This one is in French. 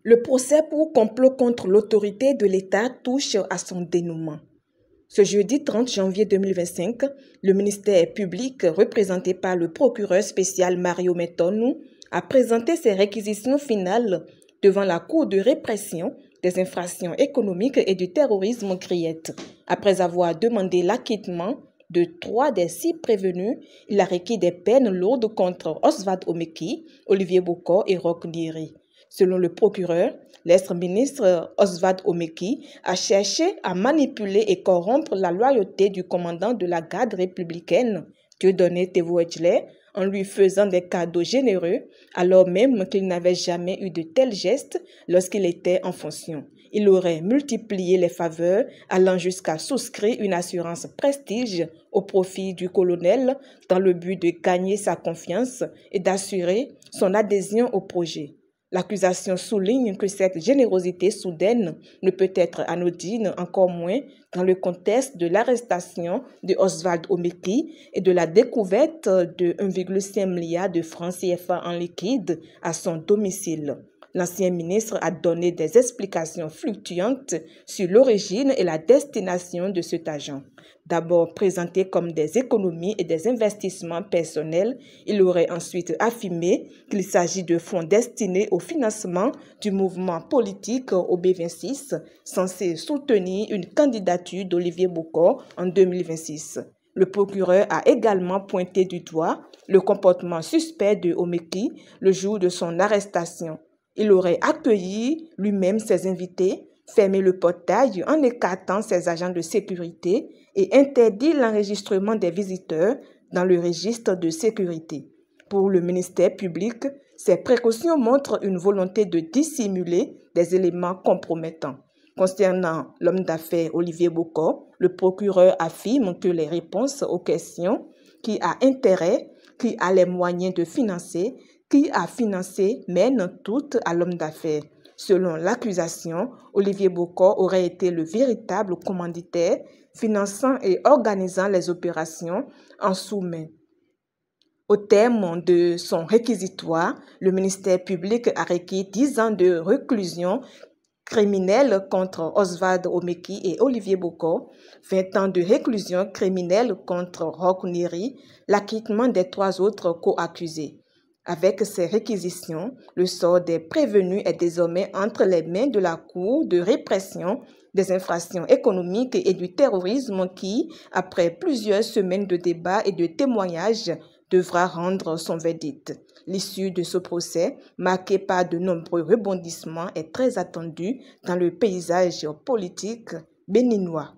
Le procès pour complot contre l'autorité de l'État touche à son dénouement. Ce jeudi 30 janvier 2025, le ministère public, représenté par le procureur spécial Mario Metonou, a présenté ses réquisitions finales devant la Cour de répression des infractions économiques et du terrorisme CRIET. Après avoir demandé l'acquittement de 3 des 6 prévenus, il a requis des peines lourdes contre Oswald Omeki, Olivier Bokor et Roch Niri. Selon le procureur, l'ex-ministre Oswald Omeki a cherché à manipuler et corrompre la loyauté du commandant de la garde républicaine, Dieudonné Tévouedjlé, en lui faisant des cadeaux généreux, alors même qu'il n'avait jamais eu de tels gestes lorsqu'il était en fonction. Il aurait multiplié les faveurs, allant jusqu'à souscrire une assurance prestige au profit du colonel dans le but de gagner sa confiance et d'assurer son adhésion au projet. L'accusation souligne que cette générosité soudaine ne peut être anodine, encore moins dans le contexte de l'arrestation de Oswald Omeki et de la découverte de 1,5 milliard de francs CFA en liquide à son domicile. L'ancien ministre a donné des explications fluctuantes sur l'origine et la destination de cet argent. D'abord présenté comme des économies et des investissements personnels, il aurait ensuite affirmé qu'il s'agit de fonds destinés au financement du mouvement politique au B26, censé soutenir une candidature d'Olivier Bokor en 2026. Le procureur a également pointé du doigt le comportement suspect de Omeki le jour de son arrestation. Il aurait accueilli lui-même ses invités, fermé le portail en écartant ses agents de sécurité et interdit l'enregistrement des visiteurs dans le registre de sécurité. Pour le ministère public, ces précautions montrent une volonté de dissimuler des éléments compromettants. Concernant l'homme d'affaires Olivier Bokor, le procureur affirme que les réponses aux questions qui a intérêt, qui a les moyens de financer, qui a financé mènent toutes à l'homme d'affaires. Selon l'accusation, Olivier Bokor aurait été le véritable commanditaire, finançant et organisant les opérations en sous-main. Au terme de son réquisitoire, le ministère public a requis 10 ans de réclusion criminelle contre Oswald Omeki et Olivier Bokor, 20 ans de réclusion criminelle contre Roch Niri, l'acquittement des 3 autres co-accusés. Avec ces réquisitions, le sort des prévenus est désormais entre les mains de la Cour de répression des infractions économiques et du terrorisme qui, après plusieurs semaines de débats et de témoignages, devra rendre son verdict. L'issue de ce procès, marqué par de nombreux rebondissements, est très attendue dans le paysage politique béninois.